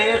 1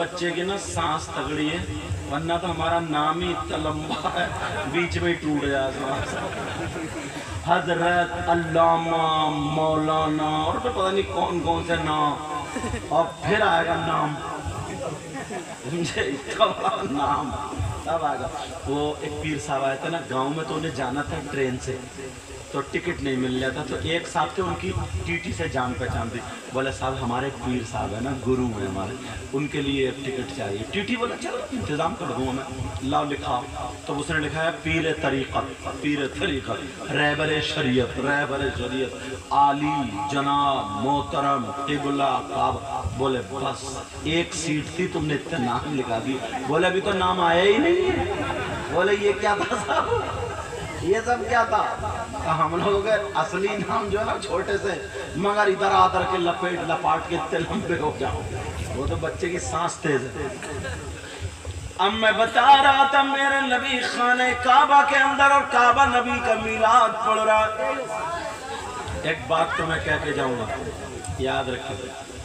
بچے کی نا سانس تگڑی ہے، ورنہ تو ہمارا نام ہی اتنا لمبا ہے بیچ میں ہی ٹوٹ جائے سانس۔ حضرت، علامہ، مولانا اور تو پتہ نہیں کون کون سے نام، اور پھر آئے گا نام، اتنا بڑا نام تب آئے گا۔ وہ ایک پیر صاحب آئے تھے نا گاؤں میں، تو انہیں جانا تھا ٹرین سے، تو ٹکٹ نہیں مل رہا تھا، تو ایک صاحب تھے ان کی ٹی ٹی سے جان پہچان تھی، بولے صاحب ہمارے پیر صاحب ہیں نا، گرو ہیں ہمارے، ان کے لیے ایک ٹکٹ چاہیے۔ ٹی ٹی بولا چلو انتظام کر دوں میں، لاؤ لکھا، تو اس نے لکھا ہے پیر طریقت، پیر طریقت، رہبر شریعت، رہبر شریعت، عالی جناب محترم قبلہ کعبہ۔ بولے بس ایک سیٹ تھی، تم نے اتنا نام لکھا دی۔ بولے ابھی تو نام آیا ہی نہیں ہے۔ بولے یہ کیا تھا صاحب، یہ سب کیا تھا؟ ہم لوگوں کے اصلی نام جو ہے نا چھوٹے سے، مگر ادھر آدھر کے لپیٹ لپاٹ کے اتنے لمبے ہو جاؤ، وہ تو بچے کی سانس تیز ہے۔ اب میں بتا رہا تھا میرے نبی خانہ کعبہ کے اندر، اور کعبہ نبی کا میلاد پڑھ رہا۔ ایک بات تو میں کہہ کے جاؤں گا، یاد رکھیں،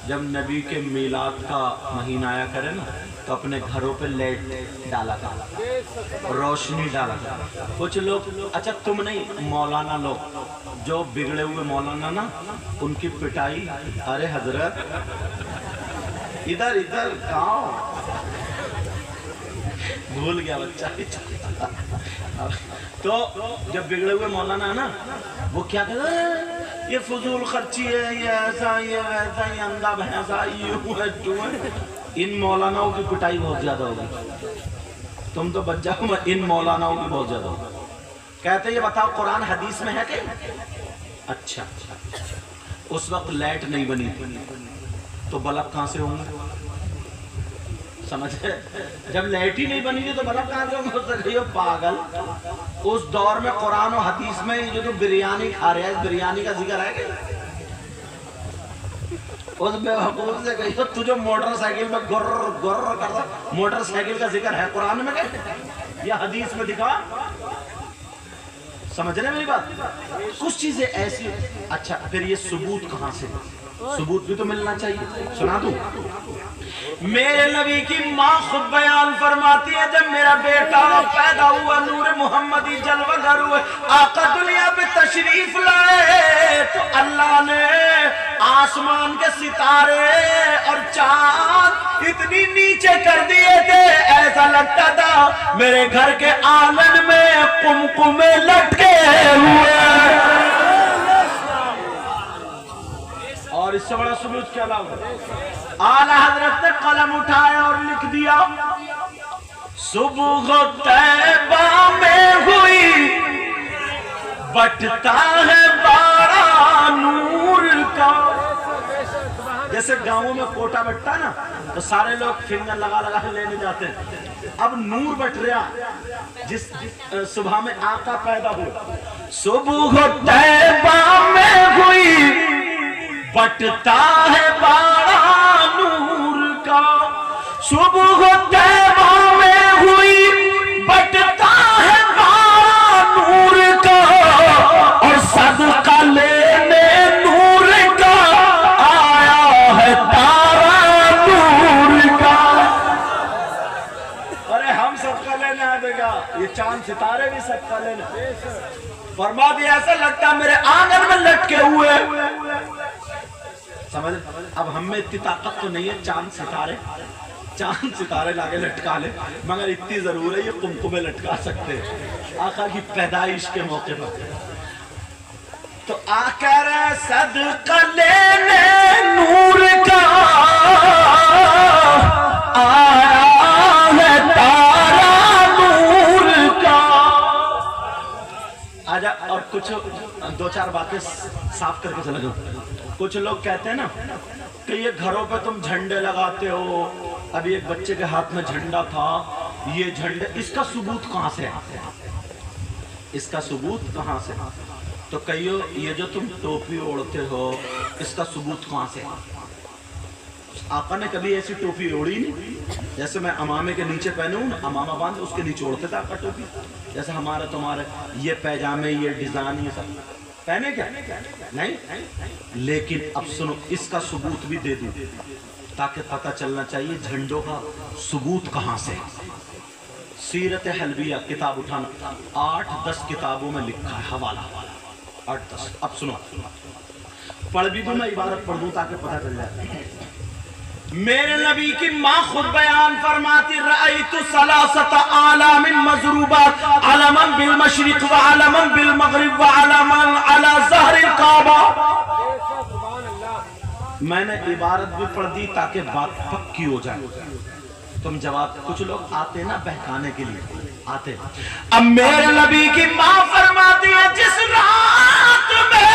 جب نبی کے میلاد کا مہینہ آیا کرے نا، تو اپنے گھروں پہ لائٹ ڈالا تھا، روشنی ڈالا تھا۔ کچھ لوگ، اچھا تم نہیں، مولانا لوگ جو بگڑے ہوئے مولانا نا، ان کی پٹائی، ارے حضرت ادھر ادھر کہاں، بھول گیا بچہ۔ تو جب بگڑے ہوئے مولانا نا، وہ کیا کہتا ہے، یہ فضول خرچی ہے، یہ ایسا، یہ ویسا، یہ اندھا بھینسا، یہ ہے جو ہے۔ ان مولاناؤں کی پٹائی بہت زیادہ ہوگی، تم تو بچ جاؤ، ان مولاناؤں کی بہت زیادہ ہوگی۔ کہتے یہ بتاؤ قرآن حدیث میں ہے کہ؟ اچھا، اس وقت لائٹ نہیں بنی تھی، تو بلب کہاں سے ہوں گے؟ سمجھے؟ جب لائٹ ہی نہیں بنی تھی تو بلب کہاں سے ہوں گے؟ پاگل، اس دور میں قرآن و حدیث میں جو تو بریانی کھا رہے ہیں، اس بریانی کا ذکر ہے کہ؟ اس بے حقوق سے کہی تو تجھے موٹر سائیکل میں گر گر کرتا، موٹر سائیکل کا ذکر ہے قرآن میں کہ یا حدیث میں دکھا؟ سمجھ رہے میری بات؟ کچھ چیزیں ایسی۔ اچھا پھر یہ ثبوت کہاں سے؟ ثبوت بھی تو ملنا چاہیے، سنا دوں؟ میرے نبی کی ماں خود بیان فرماتی ہے، جب میرا بیٹا پیدا ہوا، نور محمدی جلوہ گر ہوئے، آقا دنیا پہ تشریف لائے، تو اللہ نے آسمان کے ستارے اور چاند اتنی نیچے کر دیے تھے، ایسا لگتا تھا میرے گھر کے آنگن میں قمقمے لٹکے ہوئے۔ اور اس سے بڑا ثبوت کیا لاؤں؟ اعلی حضرت نے قلم اٹھایا اور لکھ دیا، صبح طیبہ میں ہوئی بٹتا ہے بارہ نور کا۔ جیسے گاؤں میں کوٹا بٹتا ہے نا، تو سارے لوگ فنگر لگا لگا لینے جاتے ہیں، اب نور بٹ رہا جس صبح میں آقا پیدا ہوئے۔ صبح طیبہ میں ہوئی بٹتا ہے بارہ نور کا، صبح طیبہ میں ہوئی بٹتا ہے بارہ نور کا، اور صدقہ لینے نور کا آیا ہے تارا نور کا۔ ارے ہم صدقہ لینے آئے گا، یہ چاند ستارے بھی صدقہ لینے۔ فرما دیا ایسا لگتا میرے آنگن میں لٹکے ہوئے۔ سمجھ؟ اب ہم میں اتنی طاقت تو نہیں ہے چاند ستارے لاگے لٹکا لے، مگر اتنی ضرور ہے یہ قمقمے لٹکا سکتے ہیں آقا کی پیدائش کے موقع پر۔ تو آقا رہے صدقہ لینے نور کا آیا ہے تارا نور کا۔ آجا اور کچھ دو چار باتیں صاف کر کے چلا جاؤں۔ کچھ لوگ کہتے ہیں نا کہ یہ گھروں پہ تم جھنڈے لگاتے ہو، ابھی ایک بچے کے ہاتھ میں جھنڈا تھا، یہ جھنڈے، اس کا ثبوت کہاں سے ہے؟ اس کا ثبوت کہاں سے؟ تو کہیو یہ جو تم ٹوپی اوڑھتے ہو، اس کا ثبوت کہاں سے؟ آقا نے کبھی ایسی ٹوپی اوڑھی نہیں، جیسے میں امامے کے نیچے پہنے ہوں، امامہ باندھ اس کے نیچے اوڑھتے تھا آقا ٹوپی، جیسے ہمارا تمہارے یہ پیجامے، یہ ڈیزائن، یہ سب پہنے کیا نہیں۔ لیکن اب سنو، اس کا ثبوت بھی دے دوں۔ تاکہ پتہ چلنا چاہیے جھنڈوں کا ثبوت کہاں سے. سیرت حلبیہ کتاب اٹھانا 8-10 کتابوں میں لکھا ہے حوالہ 8-10. اب سنو پڑھ بھی دوں میں عبارت پڑھ دوں تاکہ پتہ چل جائے. میرے نبی کی ماں خود بیان فرماتی رأیت ثلاثت عالم مضروبات علما بالمشرق وعلما بالمغرب وعلما على ظہر الکعبہ. میں نے عبارت بھی پڑھ دی تاکہ بات پکی ہو جائے. تم جواب کچھ لوگ آتے نا بہکانے کے لیے آتے. اب میرے نبی کی ماں فرماتی ہے جس رات میں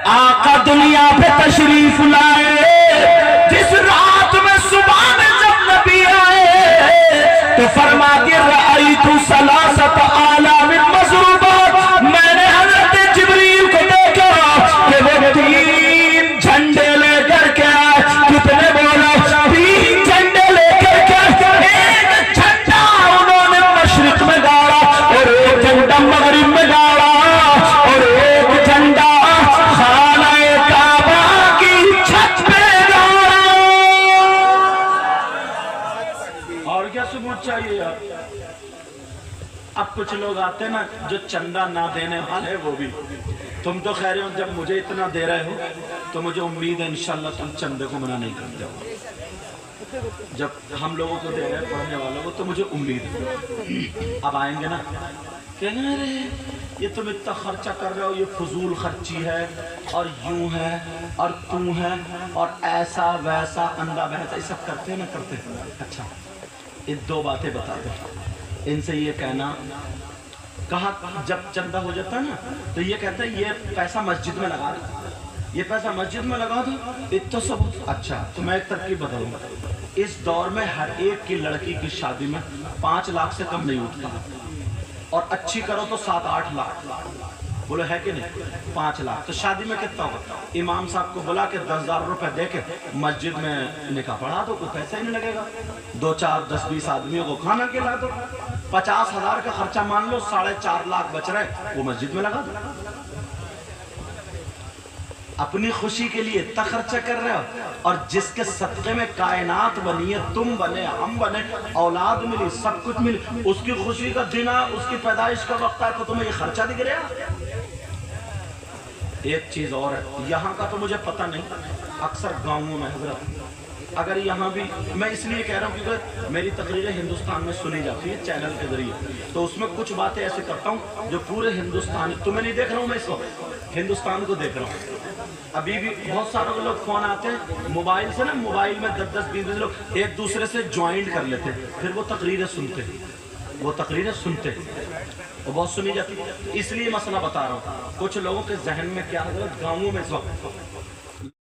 آقا دنیا پہ تشریف لائے, جس رات میں صبح میں جب نبی آئے تو فرماتی رأیت ثلاثت عالم مضروبات. میں نے حضرت جبریل کو دیکھا کہ وہ 3 جھنڈے لے کر کے آئے. کتنے بولا 3 جھنڈے لے کر کے. ایک جھنڈا انہوں نے مشرق میں گاڑا اور ایک جھنڈا مغرب میں گاڑا اور ایک جھنڈا چاہیے یار. اب کچھ لوگ آتے نا جو چندہ نہ دینے والے وہ بھی. تم تو خیر ہو جب مجھے اتنا دے رہے ہو تو مجھے امید ہے انشاءاللہ تم چندے کو منع نہیں کرتے ہو. جب ہم لوگوں کو دے رہے ہیں پڑھنے والوں کو تو مجھے امید ہے. اب آئیں گے نا کہیں گے ارے یہ تم اتنا خرچہ کر رہے ہو, یہ فضول خرچی ہے اور یوں ہے اور توں ہے اور ایسا ویسا اندھا بہتا یہ سب کرتے ہیں نا کرتے ہیں. اچھا ان 2 باتیں بتا دیں. ان سے یہ کہنا کہا جب چندہ ہو جاتا ہے نا تو یہ کہتا ہے یہ پیسہ مسجد میں لگا دو, یہ پیسہ مسجد میں لگا دو اتنا سب. اچھا تو میں ایک ترکیب بتاؤں گا. اس دور میں ہر ایک کی لڑکی کی شادی میں 5 لاکھ سے کم نہیں اٹھتا اور اچھی کرو تو 7-8 لاکھ. بولو ہے کہ نہیں 5 لاکھ. تو شادی میں کتنا ہوگا؟ امام صاحب کو بلا کہ 10,000 روپے دے کے مسجد میں نکاح پڑھا دو, کوئی پیسہ ہی نہیں لگے گا. 2-4-10-20 آدمیوں کو کھانا کھلا دو. 50,000 کا خرچہ مان لو, 4.5 لاکھ بچ رہے وہ مسجد میں لگا دو. اپنی خوشی کے لیے اتنا خرچہ کر رہے ہو اور جس کے صدقے میں کائنات بنی ہے, تم بنے ہم بنے, اولاد ملی سب کچھ ملی, اس کی خوشی کا دن ہے, اس کی پیدائش کا وقت ہے, تو تمہیں یہ خرچہ دکھ رہا. ایک چیز اور ہے, یہاں کا تو مجھے پتہ نہیں, اکثر گاؤں میں حضرت اگر یہاں بھی میں اس لیے کہہ رہا ہوں کیونکہ میری تقریریں ہندوستان میں سنی جاتی ہے چینل کے ذریعے, تو اس میں کچھ باتیں ایسے کرتا ہوں جو پورے ہندوستان, تمہیں نہیں دیکھ رہا ہوں میں اس وقت, ہندوستان کو دیکھ رہا ہوں. ابھی بھی بہت سارے لوگ فون آتے ہیں موبائل سے نا, موبائل میں 10-20 لوگ ایک دوسرے سے جوائنٹ کر لیتے, پھر وہ تقریریں سنتے, وہ تقریریں سنتے, وہ بہت سنی جاتی. اس لیے مسئلہ بتا رہا ہوں. کچھ لوگوں کے ذہن میں کیا حضرت گاؤں میں اس وقت